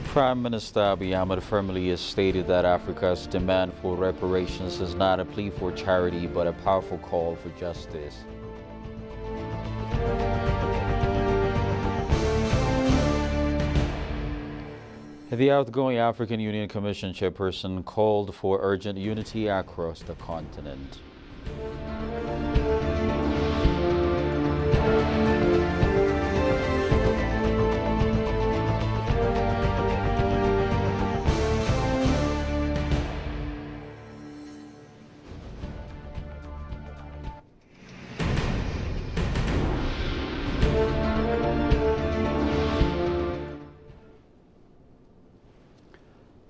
Prime Minister Abiy Ahmed firmly has stated that Africa's demand for reparations is not a plea for charity but a powerful call for justice. The outgoing African Union Commission chairperson called for urgent unity across the continent.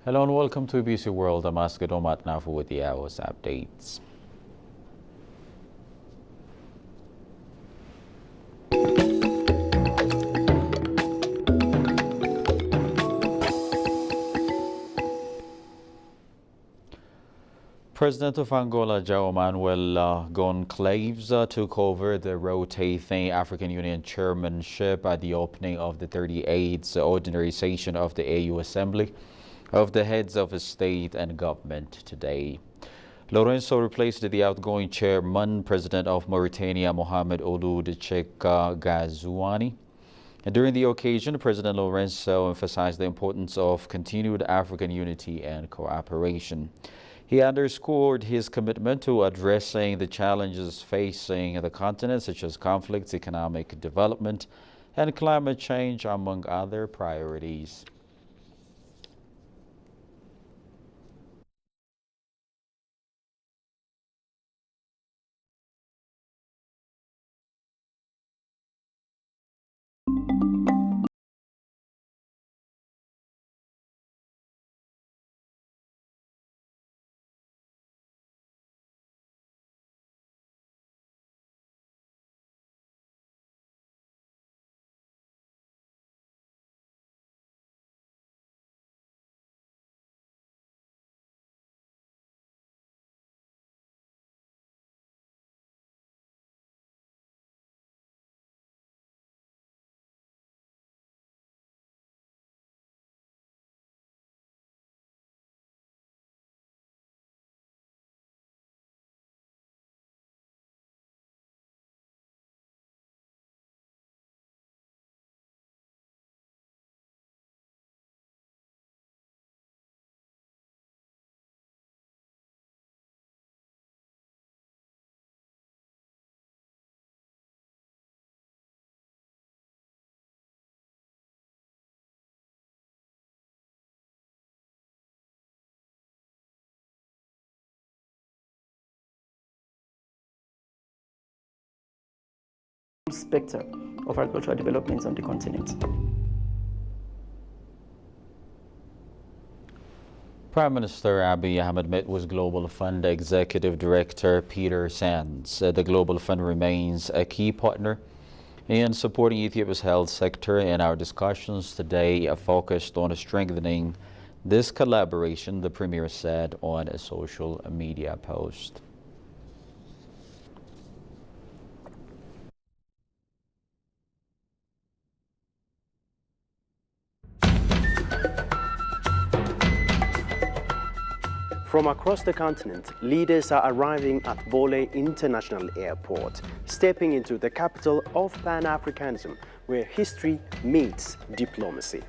Hello and welcome to ABC World. I'm Oscar Domat Nafu with the hour's updates. President of Angola, João Manuel Goncalves, took over the rotating African Union chairmanship at the opening of the 38th ordinary session of the AU Assembly of the heads of state and government today. Lorenzo replaced the outgoing chairman, President of Mauritania, Mohamed Ould Cheikh Ghazouani. And during the occasion, President Lorenzo emphasized the importance of continued African unity and cooperation. He underscored his commitment to addressing the challenges facing the continent, such as conflicts, economic development, and climate change, among other priorities. Spectrum of agricultural developments on the continent. Prime Minister Abiy Ahmed met with Global Fund Executive Director Peter Sands. The Global Fund remains a key partner in supporting Ethiopia's health sector, and our discussions today are focused on strengthening this collaboration, the Premier said on a social media post. From across the continent, leaders are arriving at Bole International Airport, stepping into the capital of Pan-Africanism, where history meets diplomacy.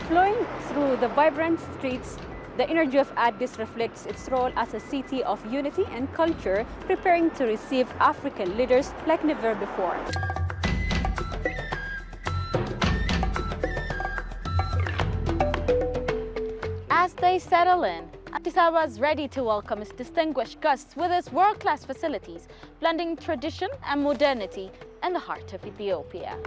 Flowing through the vibrant streets, the energy of Addis reflects its role as a city of unity and culture, preparing to receive African leaders like never before. As they settle in, Addis Ababa is ready to welcome its distinguished guests with its world-class facilities, blending tradition and modernity in the heart of Ethiopia.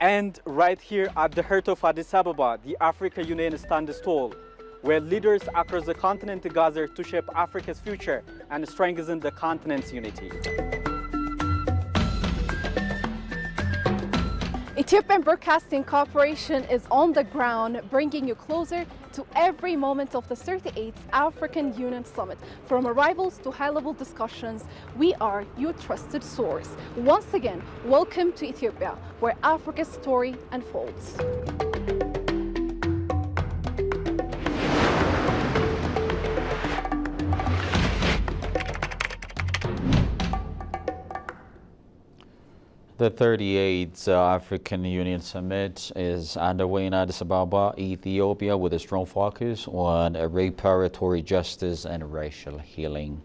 And right here at the heart of Addis Ababa, the Africa Union stands tall, where leaders across the continent gather to shape Africa's future and strengthen the continent's unity. Ethiopian Broadcasting Corporation is on the ground, bringing you closer to every moment of the 38th African Union Summit. From arrivals to high-level discussions, we are your trusted source. Once again, welcome to Ethiopia, where Africa's story unfolds. The 38th African Union Summit is underway in Addis Ababa, Ethiopia, with a strong focus on reparatory justice and racial healing.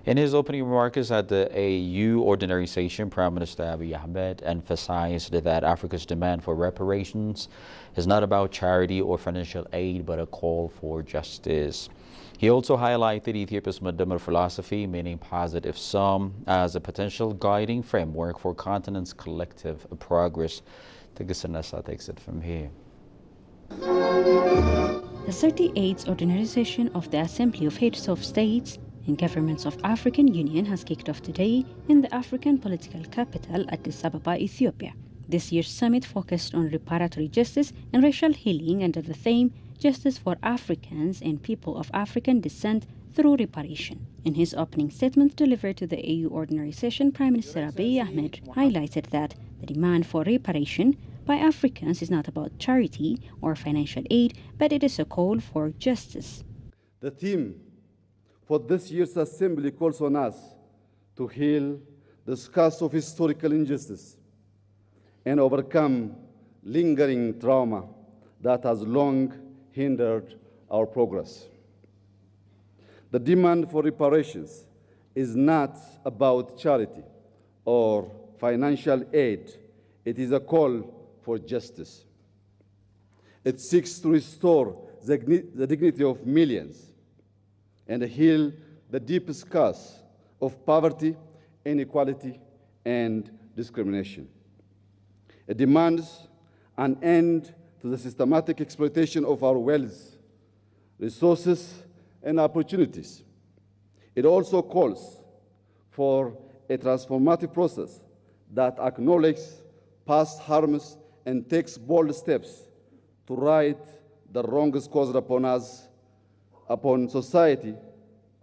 In his opening remarks at the AU Ordinary Session, Prime Minister Abiy Ahmed emphasized that Africa's demand for reparations is not about charity or financial aid, but a call for justice. He also highlighted Ethiopia's Madamar philosophy, meaning positive sum, as a potential guiding framework for continent's collective progress. Tigist Nasa takes it from here. The 38th Ordinary Session of the Assembly of Heads of States and Governments of African Union has kicked off today in the African political capital, Addis Ababa, Ethiopia. This year's summit focused on reparatory justice and racial healing under the theme Justice for Africans and People of African Descent through Reparation. In his opening statement delivered to the AU Ordinary Session, Prime Minister Abiy Ahmed highlighted that the demand for reparation by Africans is not about charity or financial aid, but it is a call for justice. The theme for this year's assembly calls on us to heal the scars of historical injustice and overcome lingering trauma that has long hindered our progress. The demand for reparations is not about charity or financial aid. It is a call for justice. It seeks to restore the dignity of millions and heal the deep scars of poverty, inequality, and discrimination. It demands an end to the systematic exploitation of our wealth, resources, and opportunities. It also calls for a transformative process that acknowledges past harms and takes bold steps to right the wrongs caused upon us, upon society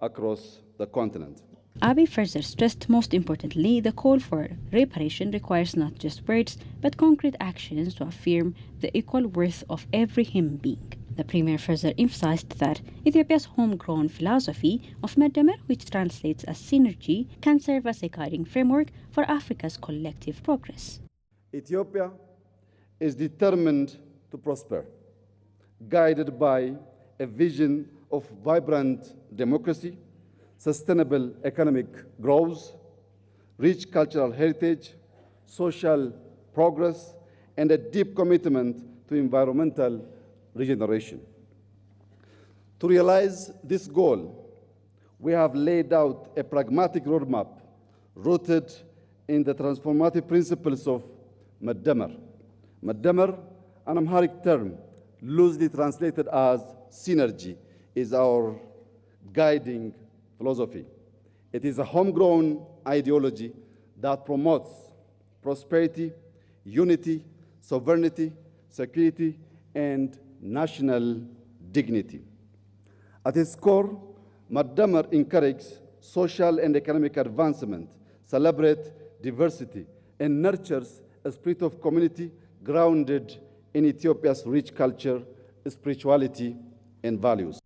across the continent. Abiy further stressed, most importantly, the call for reparation requires not just words, but concrete actions to affirm the equal worth of every human being. The Premier further emphasized that Ethiopia's homegrown philosophy of Madamar, which translates as synergy, can serve as a guiding framework for Africa's collective progress. Ethiopia is determined to prosper, guided by a vision of vibrant democracy, sustainable economic growth, rich cultural heritage, social progress, and a deep commitment to environmental regeneration. To realize this goal, we have laid out a pragmatic roadmap rooted in the transformative principles of Madamar. Madamar, an Amharic term loosely translated as synergy, is our guiding philosophy. It is a homegrown ideology that promotes prosperity, unity, sovereignty, security, and national dignity. At its core, Madamar encourages social and economic advancement, celebrates diversity, and nurtures a spirit of community grounded in Ethiopia's rich culture, spirituality, and values.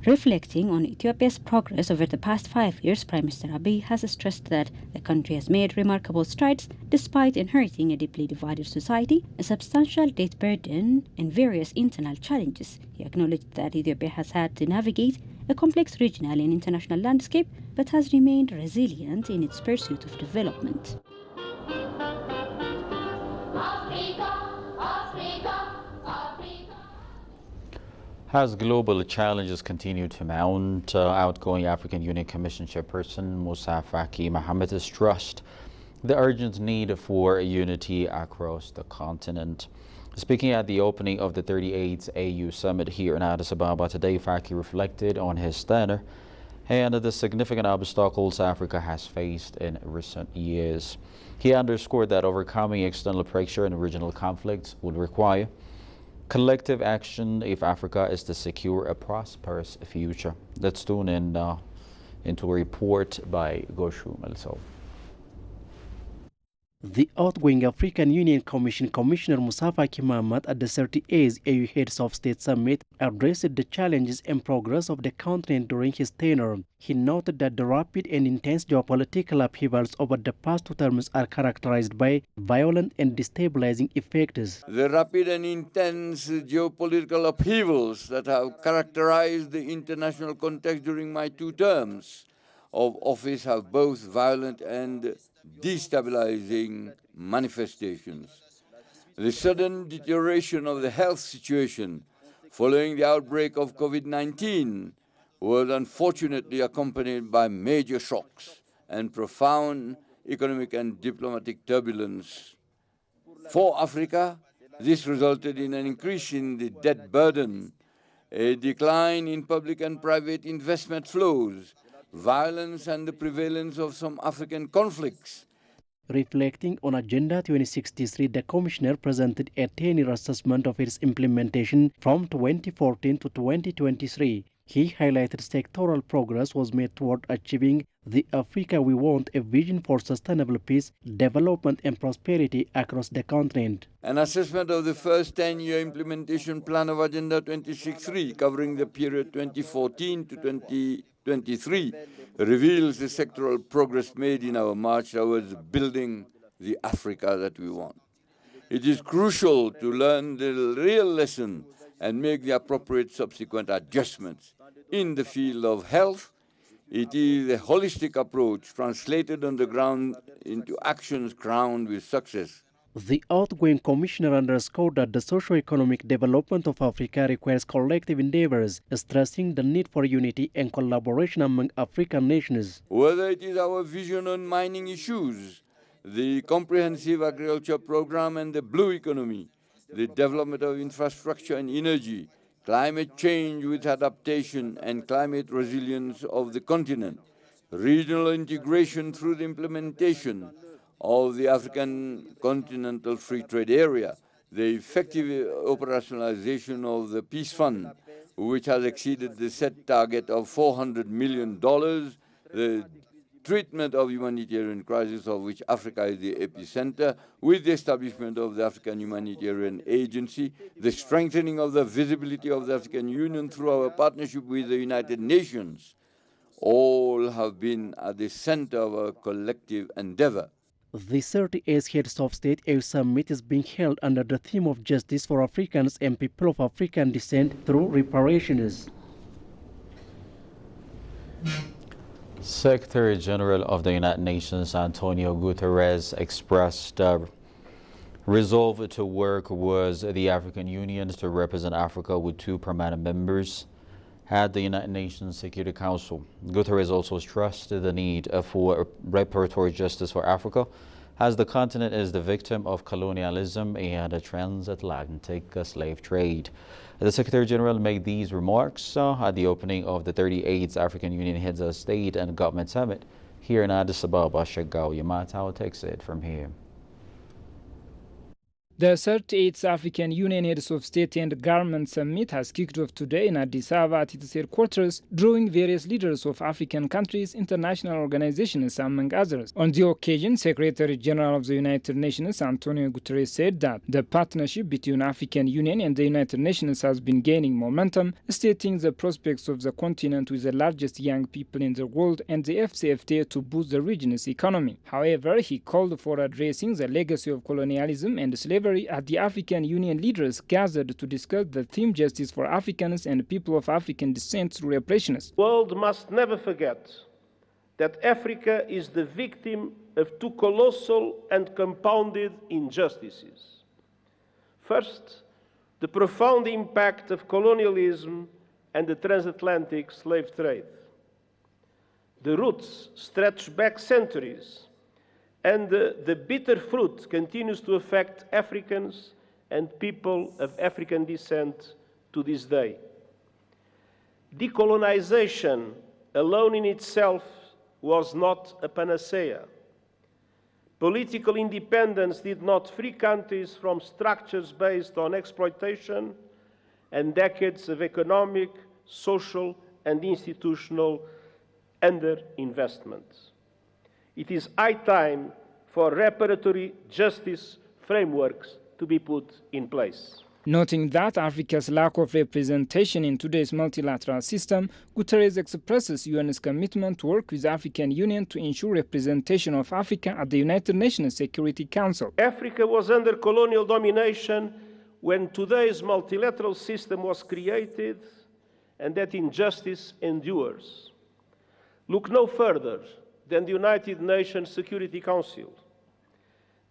Reflecting on Ethiopia's progress over the past 5 years, Prime Minister Abiy has stressed that the country has made remarkable strides despite inheriting a deeply divided society, a substantial debt burden, and various internal challenges. He acknowledged that Ethiopia has had to navigate a complex regional and international landscape, but has remained resilient in its pursuit of development. As global challenges continue to mount, outgoing African Union Commission Chairperson Moussa Faki Mohamed has stressed the urgent need for unity across the continent. Speaking at the opening of the 38th AU Summit here in Addis Ababa today, Faki reflected on his tenure and the significant obstacles Africa has faced in recent years. He underscored that overcoming external pressure and regional conflicts would require collective action if Africa is to secure a prosperous future. Let's tune in into a report by Goshu Melso. The outgoing African Union Commission Commissioner Moussa Faki Mahamat at the 38th AU Heads of State Summit addressed the challenges and progress of the continent during his tenure. He noted that the rapid and intense geopolitical upheavals over the past 2 terms are characterized by violent and destabilizing effects. The rapid and intense geopolitical upheavals that have characterized the international context during my 2 terms of office have both violent and destabilizing manifestations. The sudden deterioration of the health situation following the outbreak of COVID-19 was unfortunately accompanied by major shocks and profound economic and diplomatic turbulence. For Africa, this resulted in an increase in the debt burden, a decline in public and private investment flows, violence and the prevalence of some African conflicts. Reflecting on Agenda 2063, the Commissioner presented a 10-year assessment of its implementation from 2014 to 2023. He highlighted sectoral progress was made toward achieving the Africa we want, a vision for sustainable peace, development and prosperity across the continent. An assessment of the first 10-year implementation plan of Agenda 2063, covering the period 2014 to 2023, reveals the sectoral progress made in our march towards building the Africa that we want. It is crucial to learn the real lesson and make the appropriate subsequent adjustments. In the field of health, it is a holistic approach translated on the ground into actions crowned with success. The outgoing commissioner underscored that the socio-economic development of Africa requires collective endeavors, stressing the need for unity and collaboration among African nations. Whether it is our vision on mining issues, the comprehensive agriculture program and the blue economy, the development of infrastructure and energy, climate change with adaptation and climate resilience of the continent, regional integration through the implementation of the African Continental Free Trade Area, the effective operationalization of the Peace Fund, which has exceeded the set target of $400 million, the treatment of humanitarian crisis of which Africa is the epicenter, with the establishment of the African Humanitarian Agency, the strengthening of the visibility of the African Union through our partnership with the United Nations, all have been at the center of our collective endeavor. The 38th Heads of State AU Summit is being held under the theme of justice for Africans and people of African descent through reparations. Secretary General of the United Nations Antonio Guterres expressed resolve to work with the African Union to represent Africa with 2 permanent members at the United Nations Security Council. Guterres also stressed the need for reparatory justice for Africa, as the continent is the victim of colonialism and a transatlantic slave trade. The Secretary General made these remarks at the opening of the 38th African Union Heads of State and Government Summit here in Addis Ababa. Shagao Yamatao takes it from here. The 38th African Union Heads of State and Government Summit has kicked off today in Addis Ababa at its headquarters, drawing various leaders of African countries, international organizations, among others. On the occasion, Secretary General of the United Nations Antonio Guterres said that the partnership between African Union and the United Nations has been gaining momentum, stating the prospects of the continent with the largest young people in the world and the FCFTA to boost the region's economy. However, he called for addressing the legacy of colonialism and slavery at the African Union leaders gathered to discuss the theme justice for Africans and people of African descent through reparations. The world must never forget that Africa is the victim of 2 colossal and compounded injustices. First, the profound impact of colonialism and the transatlantic slave trade. The roots stretch back centuries, and the bitter fruit continues to affect Africans and people of African descent to this day. Decolonization alone in itself was not a panacea. Political independence did not free countries from structures based on exploitation and decades of economic, social, and institutional underinvestment. It is high time for reparatory justice frameworks to be put in place. Noting that Africa's lack of representation in today's multilateral system, Guterres expresses UN's commitment to work with the African Union to ensure representation of Africa at the United Nations Security Council. Africa was under colonial domination when today's multilateral system was created, and that injustice endures. Look no further than the United Nations Security Council.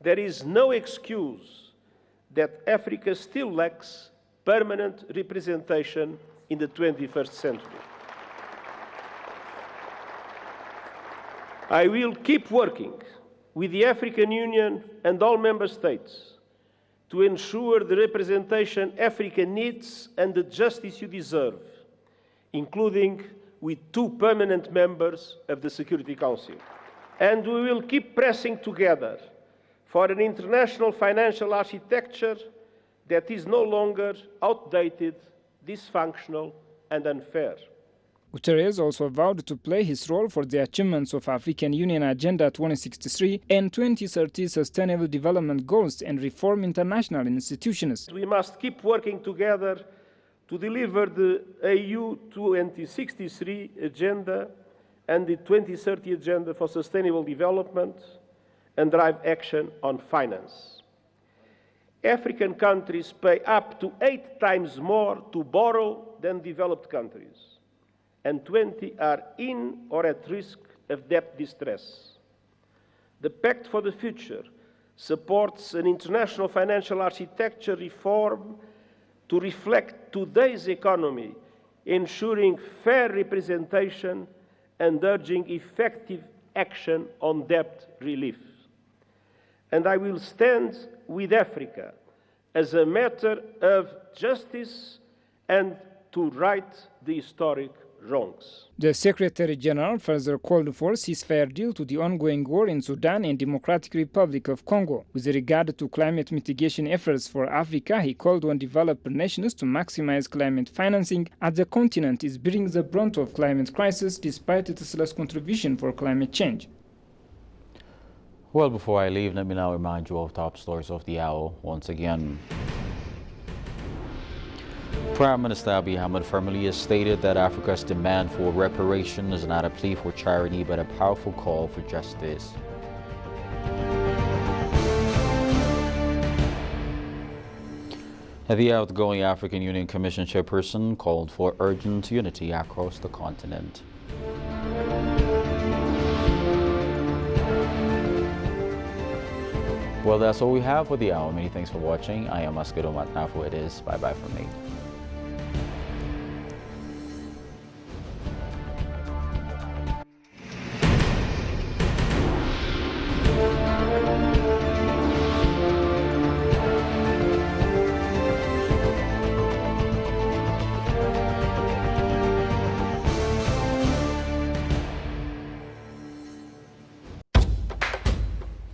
There is no excuse that Africa still lacks permanent representation in the 21st century. I will keep working with the African Union and all member states to ensure the representation Africa needs and the justice you deserve, including with 2 permanent members of the Security Council. And we will keep pressing together for an international financial architecture that is no longer outdated, dysfunctional, and unfair. Guterres also vowed to play his role for the achievements of African Union Agenda 2063 and 2030 Sustainable Development Goals and reform international institutions. We must keep working together to deliver the AU 2063 Agenda and the 2030 Agenda for Sustainable Development and drive action on finance. African countries pay up to 8 times more to borrow than developed countries, and 20 are in or at risk of debt distress. The Pact for the Future supports an international financial architecture reform to reflect today's economy, ensuring fair representation and urging effective action on debt relief. And I will stand with Africa as a matter of justice and to right the historic wrongs. The Secretary General further called for a ceasefire deal to the ongoing war in Sudan and Democratic Republic of Congo. With regard to climate mitigation efforts for Africa, he called on developed nations to maximize climate financing, as the continent is bearing the brunt of climate crisis despite its less contribution for climate change. Well, before I leave, let me now remind you of top stories of the hour once again. Prime Minister Abiy Ahmed firmly has stated that Africa's demand for reparation is not a plea for charity but a powerful call for justice. The outgoing African Union Commission chairperson called for urgent unity across the continent. Well, that's all we have for the hour. Many thanks for watching. I am Askedo Matnafu. It is bye-bye from me.